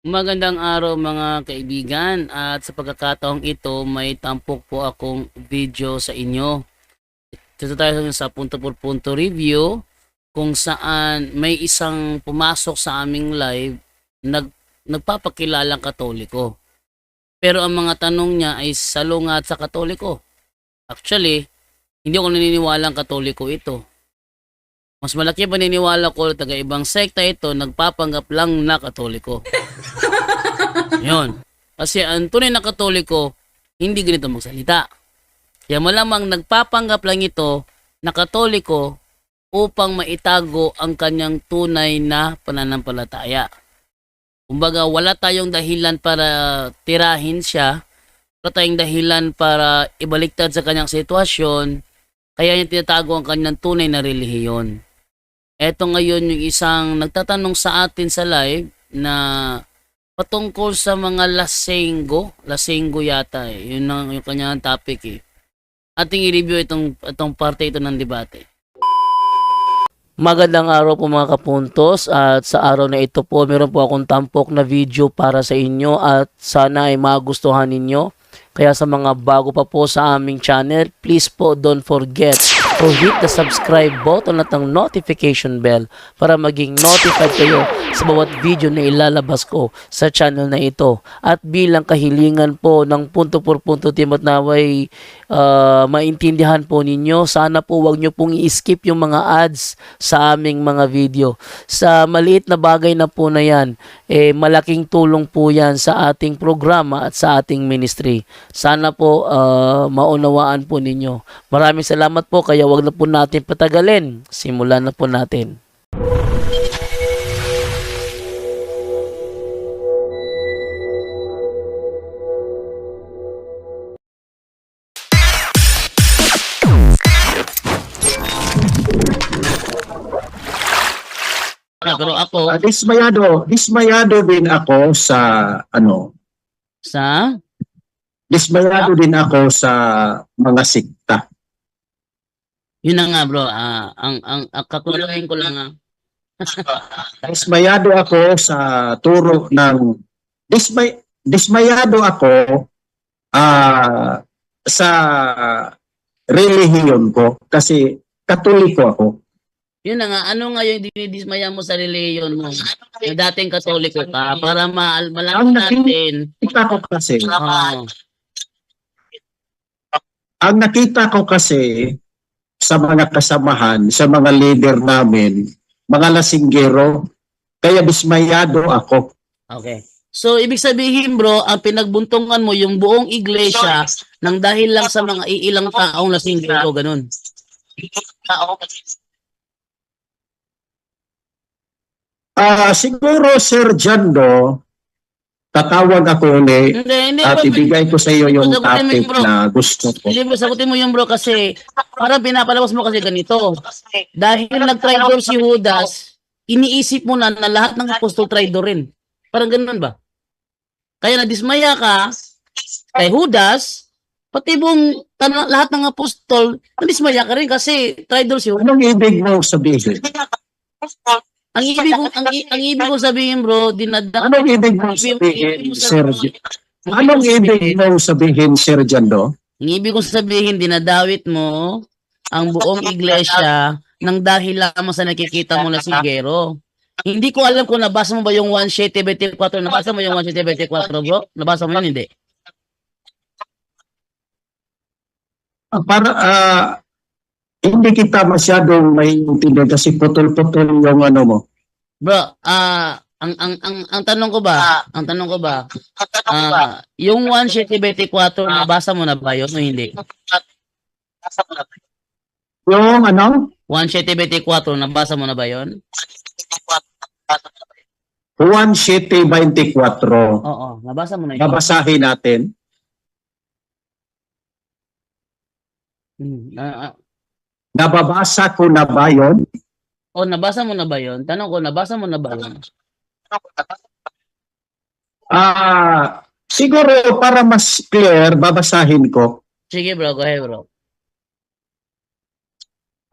Magandang araw mga kaibigan at sa pagkakataong ito may tampok po akong video sa inyo. Dito tayo sa punto por punto review kung saan may isang pumasok sa aming live nagpapakilalang Katoliko. Pero ang mga tanong niya ay salungat sa Katoliko. Actually, hindi ako naniniwalang Katoliko ito. Mas malaki paniniwala ko taga ibang sekta ito nagpapanggap lang na Katoliko. Yun. Kasi ang tunay na Katoliko, hindi ganito magsalita. Kaya malamang nagpapanggap lang ito na Katoliko upang maitago ang kanyang tunay na pananampalataya. Kumbaga, wala tayong dahilan para tirahin siya, wala tayong dahilan para ibaliktad sa kanyang sitwasyon, kaya niya tinatago ang kanyang tunay na relihiyon. Eto ngayon yung isang nagtatanong sa atin sa live na patungkol sa mga lasenggo yata eh. Yun ang yung kanyang topic eh. Ating i-review itong parte ito ng debate. Magandang araw po mga kapuntos at sa araw na ito po meron po akong tampok na video para sa inyo at sana ay magustuhan ninyo. Kaya sa mga bago pa po sa aming channel, please po don't forget to hit the subscribe button at ang notification bell para maging notified kayo sa bawat video na ilalabas ko sa channel na ito. At bilang kahilingan po ng punto por punto team at naway maintindihan po ninyo, sana po wag nyo pong i-skip yung mga ads sa aming mga video. Sa maliit na bagay na po na yan, malaking tulong po yan sa ating programa at sa ating ministry. Sana po maunawaan po ninyo. Maraming salamat po, kaya wag na po natin patagalin. Simulan na po natin. Pero ako dismayado din ako sa sa dismayado din ako sa mga sikta. yun na nga bro, ang kakuluhin ko lang Dismayado ako sa turo ng dismayado ako sa relihiyon ko kasi Katoliko ako. Yun na nga, ano nga yung dinidismaya mo sa reliyon mo? Yung dating Katoliko ka, para malaman natin. Ang nakita ko kasi sa mga kasamahan, sa mga leader namin, mga lasinggero, kaya dismayado ako. Okay. So, ibig sabihin bro, ang pinagbuntungan mo yung buong iglesia nang dahil lang sa mga iilang taong lasinggero, ganun. Siguro, Sir Jando, tatawag ako ulit at ibigay ko sa iyo yung topic na gusto ko. Hindi mo, sagutin mo yung bro kasi parang pinapalabas mo kasi ganito. Dahil nag-traitor si Judas, iniisip mo na lahat ng apostol traitor rin. Parang ganun ba? Kaya nadismaya ka kay Judas, pati buong lahat ng apostol, nadismaya ka rin kasi traitor si Judas. Anong ibig mo sabihin? Ang ibig kong sabihin bro, Anong ibig mong sabihin, Sir? Anong ibig mong sabihin, Sir Jando? Ang ibig kong sabihin, dinadawit mo ang buong iglesia nang dahil lamang sa nakikita mo na sigero. Hindi ko alam kung nabasa mo ba yung 1:7:24. Nabasa mo yung 1:7:24 bro? Nabasa mo yun, hindi? Hindi kita masyadong maintindihan kasi putol-putol yung ano mo. Bro, ang tanong ko ba, yung 1:7:24 nabasa mo na ba yun o hindi? Yung ano? 1:7:24 nabasa mo na ba yun? 1:7:24. Oo, nabasa mo na yun. Babasahin natin. Nababasa ko na ba yun? O, nabasa mo na ba yun? Tanong ko, nabasa mo na ba yun? Siguro para mas clear, babasahin ko. Sige bro, go ahead bro.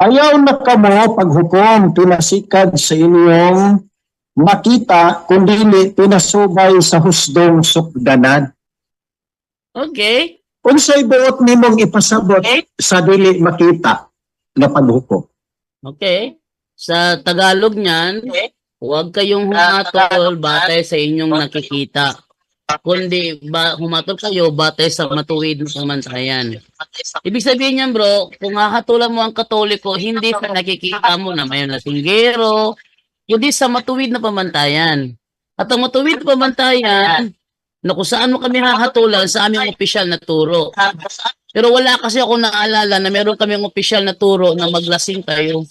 Ayaw na kamo paghukom pinasikad sa inyong makita kundi pinasubay sa husdong sukdanan. Okay. Unsay buot nimong ipasabot sa dili makita nga paghukom? Okay. Sa Tagalog niyan, huwag kayong humatol batay sa inyong nakikita. Kundi humatol kayo batay sa matuwid na pamantayan. Ibig sabihin niyan bro, kung hahatulan mo ang Katoliko, hindi sa nakikita mo na may lasinggero, kundi sa matuwid na pamantayan. At ang matuwid na pamantayan, na kung saan mo kami hahatulan sa aming opisyal na turo. Pero wala kasi ako naalala na meron kaming opisyal na turo na maglasing tayo.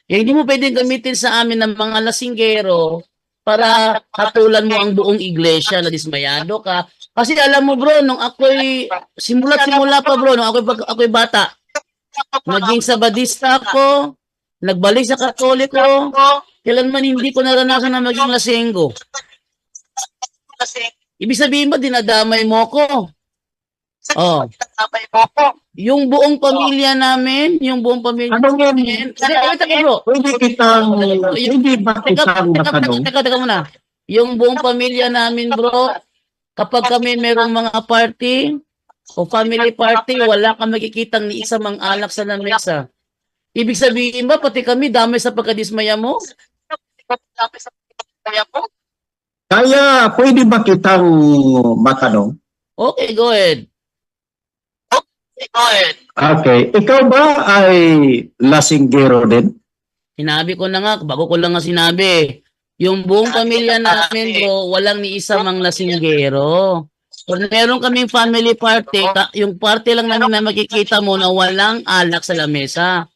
Hindi mo pwedeng gamitin sa amin ng mga lasinggero para hatulan mo ang buong iglesia na dismayado ka. Kasi alam mo bro, nung ako'y simula pa bro, nung ako'y bata, naging sabadista ako, nagbalik sa Katoliko, kailanman hindi ko naranasan na maging lasinggo. Ibig sabihin ba, dinadamay mo ko? Oh. Yung buong pamilya namin, Ano nga namin, bro. Pwede ba kitang matanong? Teka muna. Yung buong pamilya namin, bro, kapag kami merong mga party o family party, wala kang makikitang ni isa mang alak sa lamesa. Ibig sabihin ba, pati kami damay sa pagkadismaya mo? Kaya pwede ba kitang matanong? Okay, go ahead. Okay. Ikaw ba ay lasinggero din? Sinabi ko na nga, bago ko lang nga sinabi, yung buong pamilya namin, bro, walang ni isa mang lasinggero. Kung meron kaming family party, yung party lang namin na makikita mo na walang alak sa lamesa.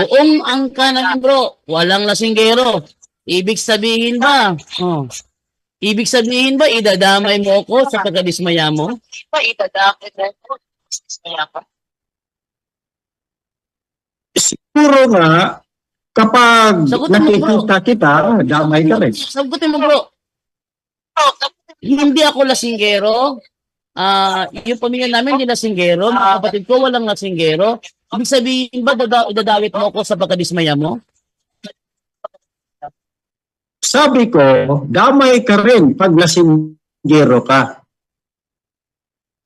Buong angka namin, bro, walang lasinggero. Ibig sabihin ba, idadamay mo ko sa pagkadismaya mo? Siguro nga, kapag Sagutin mo, bro. nakikita kita, damay ka rin. Sagutin mo, bro. Hindi ako lasinggero. Yung pamilya namin hindi lasinggero. Mga kapatid ko walang lasinggero. Ibig sabihin ba idadawit mo ako sa pagkadismaya mo? Sabi ko, damay ka rin pag lasinggero ka.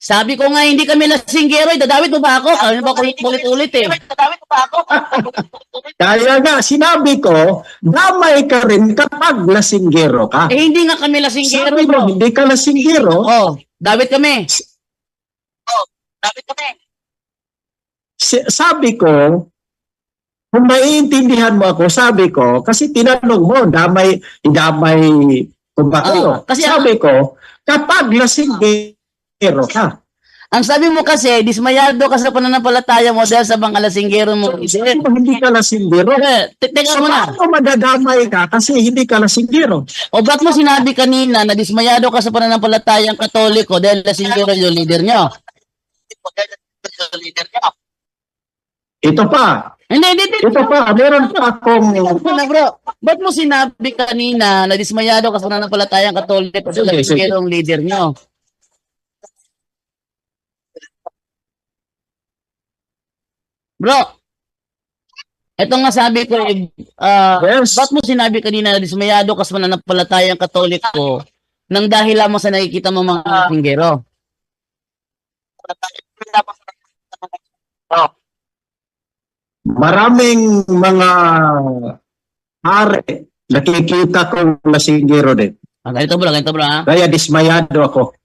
Sabi ko nga hindi kami lasinggero. Idadawit mo ba ako? Ano ba ulit-ulit eh? Kaya nga, sinabi ko, damay ka rin kapag lasinggero ka. Eh hindi nga kami lasinggero, Sabi bro. mo, hindi ka lasinggero. Oh, dawit kami. Sabi ko, kung maiintindihan mo ako, sabi ko, kasi tinanong mo, damay kung ba kayo. Kasi Sabi ko, kapag lasinggero ka. ang sabi mo kasi, dismayado ka sa pananampalataya mo dahil sa mga lasinggero mo. Sabi mo, hindi ka lasinggero. Teka mo na. Paano madadamay ka kasi hindi ka lasinggero? O ba't mo sinabi kanina na dismayado ka sa pananampalatayang Katoliko dahil lasinggero yung leader nyo? Ito pa. Hindi. Ito pa. Meron pa akong... Na bro, ba't mo sinabi kanina na dismayado ka sa pananampalatayang Katoliko dahil lasinggero yung leader nyo? Bro, eto nga sabi ko, Yes. ba't mo sinabi kanina na dismayado ka sa pananampalatayang Katoliko nang dahil lamang sa nakikita mo mga lasinggero? Maraming mga hari nakikita kong lasinggero din. Ganito bro ha. Kaya dismayado ako.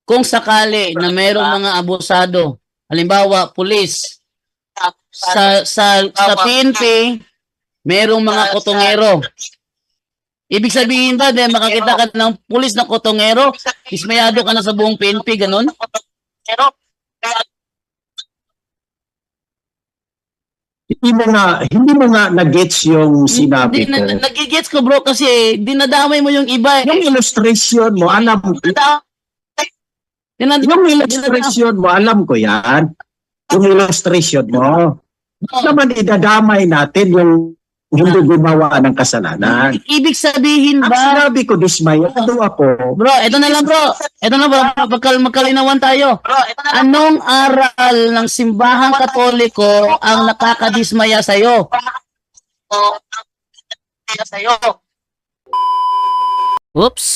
Kung sakali na mayroong mga abusado, halimbawa pulis, sa PNP, mayroong mga kotongero. Ibig sabihin ba, dahil makakita ka ng pulis na kotongero, dismayado ka na sa buong PNP, ganun? Hindi mo nga na-gets yung sinabi ko. Nagigets ko bro kasi dinadamay mo yung iba. Yung illustration mo, alam ko. Yung illustration mo, alam ko yan. Yung illustration mo. Naman idadamay natin yung hindi gumawa ng kasalanan. Ibig sabihin Ang ba? sinabi ko, dismayado ako. Bro, ito na lang bro. Ito na bro, magkalinawan tayo. Anong aral ng simbahang Katoliko ang nakakadismaya sa'yo? Oops,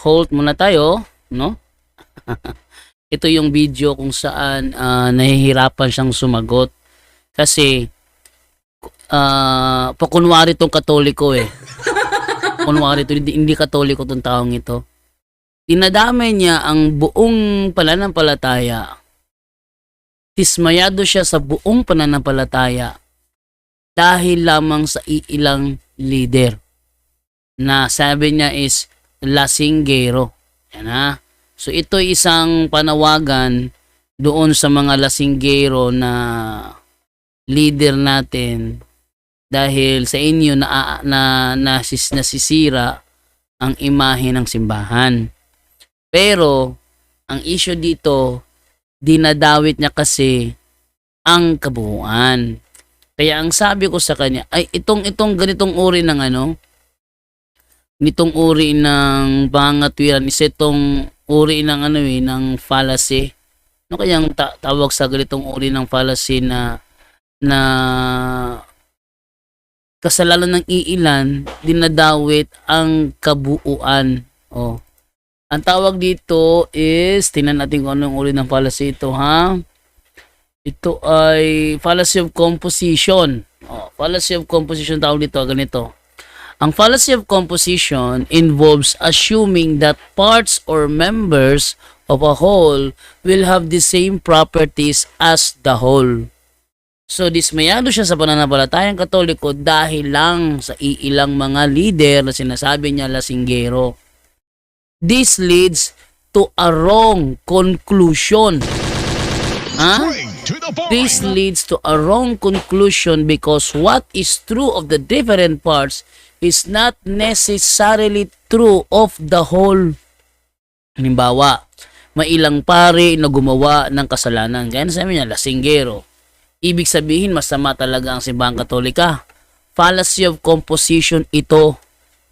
hold muna tayo, no? Ito yung video kung saan nahihirapan siyang sumagot. Kasi, pakunwari tong Katoliko eh. Kunwari to, hindi Katoliko tong taong ito. Dinadamay niya ang buong pananampalataya. Dismayado siya sa buong pananampalataya dahil lamang sa iilang leader na sabi niya is lasinggero. Yan ha. So ito isang panawagan doon sa mga lasinggero na leader natin dahil sa inyo nasisira ang imahe ng simbahan. Pero ang issue dito, dinadawit niya kasi ang kabuuan. Kaya ang sabi ko sa kanya ay itong ganitong uri ng nitong uri ng pangatwiran is itong uri ng ng fallacy. Ano kayang tawag sa ganitong uri ng fallacy na kasalanan ng iilan, dinadawit ang kabuuan. Oh. Ang tawag dito is, tingnan natin kung anong uri ng fallacy ito, ha? Ito ay fallacy of composition. Oh, fallacy of composition tawag dito, ganito. Ang fallacy of composition involves assuming that parts or members of a whole will have the same properties as the whole. So, dismayado siya sa pananampalatayang Katoliko dahil lang sa iilang mga leader na sinasabi niya lasinggero. This leads to a wrong conclusion. This leads to a wrong conclusion because what is true of the different parts is not necessarily true of the whole. Halimbawa, may ilang pare na gumawa ng kasalanan. Kaya sabi niya, lasinggero. Ibig sabihin, masama talaga ang simbahang Katolika. Fallacy of composition ito.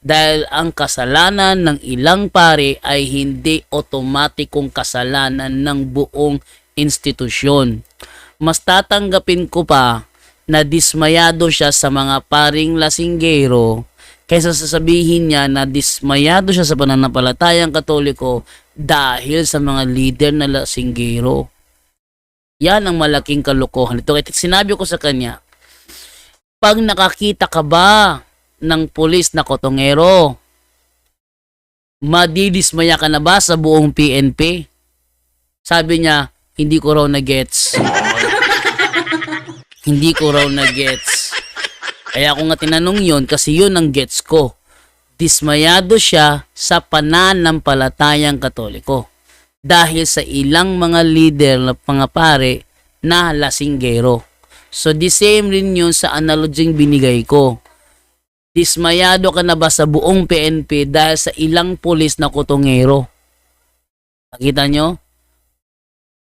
Dahil ang kasalanan ng ilang pare ay hindi otomatikong kasalanan ng buong institusyon. Mas tatanggapin ko pa na dismayado siya sa mga paring lasinggero kaysa sasabihin niya na dismayado siya sa pananampalatayang Katoliko dahil sa mga leader na lasinggero. Yan ang malaking kalokohan. Ito, sinabi ko sa kanya, pag nakakita ka ba ng pulis na kotongero, madidismaya ka na ba sa buong PNP? Sabi niya, hindi ko raw na-gets. Hindi ko raw na-gets. Kaya ako nga tinanong yun kasi yun ang gets ko. Dismayado siya sa pananampalatayang Katoliko dahil sa ilang mga leader na pangapare na lasinggero. So the same rin yun sa analogyeng binigay ko. Dismayado ka na ba sa buong PNP dahil sa ilang pulis na kotongero? Nakita nyo?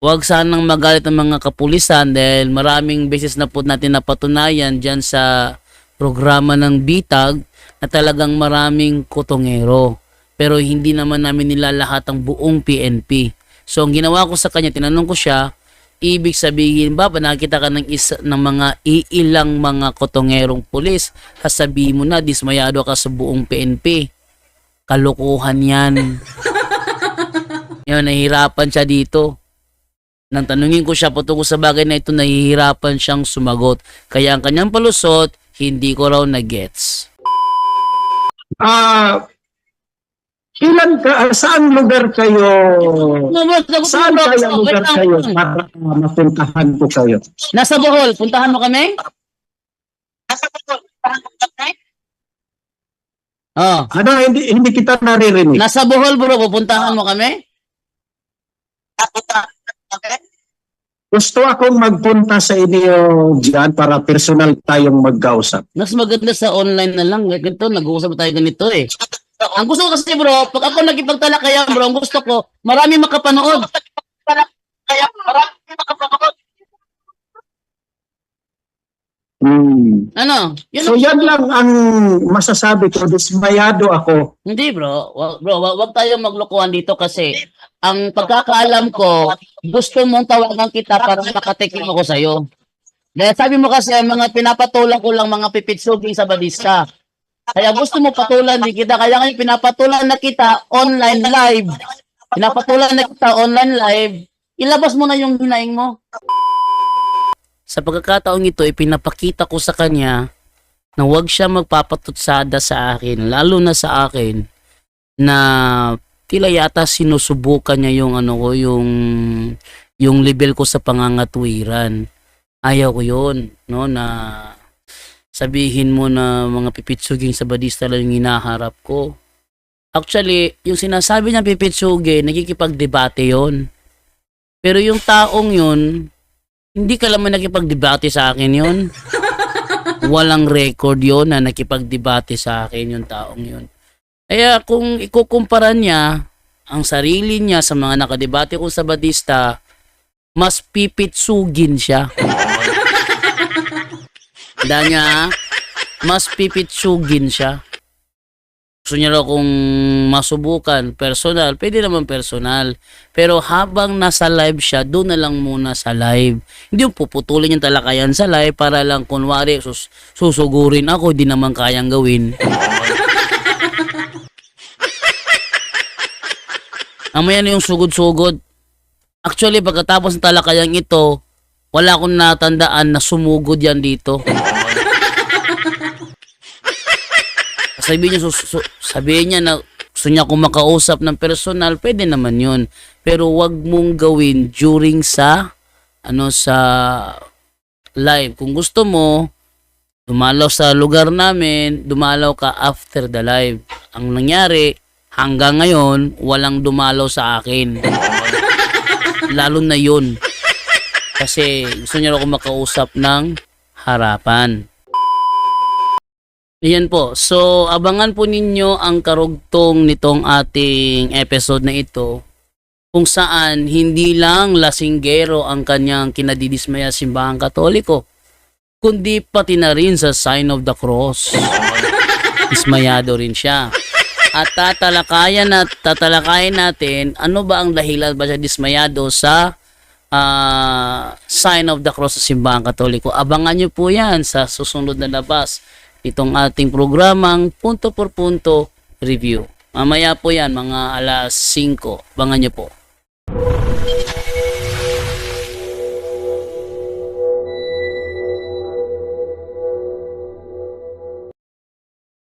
Huwag sanang magalit ang mga kapulisan dahil maraming beses na po natin napatunayan dyan sa programa ng Bitag na talagang maraming kotongero. Pero hindi naman namin nilalahat ang buong PNP. So ang ginawa ko sa kanya, tinanong ko siya, ibig sabihin ba, nakita ka ng mga iilang mga kotongerong pulis, sasabihin mo na, dismayado ka sa buong PNP. Kalokohan yan. Yun, nahihirapan siya dito. Nang tanungin ko siya patungkol sa bagay na ito, nahihirapan siyang sumagot. Kaya ang kanyang palusot, hindi ko raw na-gets. Ilan ka, saan lugar kayo? Saan kaya lugar kayo para mapuntahan ko kayo? Nasa Bohol, puntahan mo kami? Oh. Ano, hindi kita naririnig. Nasa Bohol bro, pupuntahan mo kami? Gusto akong magpunta sa inyo dyan para personal tayong magkausap. Mas maganda sa online na lang. Ganito, nag-uusap tayo ganito eh. Ang gusto ko kasi bro, pag ako nagipagtalakayan bro, ang gusto ko, marami makapanood. Ano? Yun So yan lang ang masasabi ko, dismayado ako. Hindi bro, wag tayong maglokohan dito kasi ang pagkakaalam ko, gusto mong tawagan kita para makatikim ako sa'yo. Dahil sabi mo kasi, mga pinapatulang ko lang mga pipitsuging sa balista. Kaya gusto mo patulan di kita. Kaya ngayon pinapatulan na kita online live. Pinapatulan na kita online live. Ilabas mo na yung hinaing mo. Sa pagkakataong ito, ipinapakita ko sa kanya na huwag siya magpapatutsada sa akin, lalo na sa akin, na tila yata sinusubukan niya yung ano ko, yung level ko sa pangangatwiran. Ayaw ko yun, no, na sabihin mo na mga pipitsuging sa badista lang yung hinaharap ko. Actually, yung sinasabi niya pipitsugi, nagkikipagdebate yon. Pero yung taong yun, hindi ka naman nakipagdebate sa akin yun. Walang record yon na nakipagdebate sa akin yung taong yun. Kaya kung ikukumpara niya ang sarili niya sa mga nakadebate ko sa badista, mas pipitsugin siya. Tanda niya, mas pipitsugin siya. Gusto niya raw kung masubukan, personal, pwede naman personal. Pero habang nasa live siya, doon na lang muna sa live. Hindi yung puputulin yung talakayan sa live para lang kunwari susugurin ako, di naman kayang gawin. Mamaya na yung sugod-sugod. Actually, pagkatapos ng talakayang ito, wala akong natandaan na sumugod yan dito. Sabihin niya na gusto niya kung makausap ng personal, pwede naman yun. Pero wag mong gawin during sa live. Kung gusto mo, dumalaw sa lugar namin, dumalaw ka after the live. Ang nangyari, hanggang ngayon, walang dumalaw sa akin. Lalo na yun. Kasi gusto niya ako makausap ng harapan. Ayan po. So, abangan po ninyo ang karugtong nitong ating episode na ito, kung saan hindi lang lasinggero ang kanyang kinadidismaya simbahang Katoliko, kundi pati na rin sa sign of the cross. Dismayado rin siya. At tatalakayan natin ano ba ang dahilan ba siya dismayado sa sign of the cross sa simbahang Katoliko. Abangan nyo po yan sa susunod na labas itong ating programang punto por punto review. Mamaya po yan, mga alas 5. Abangan nyo po.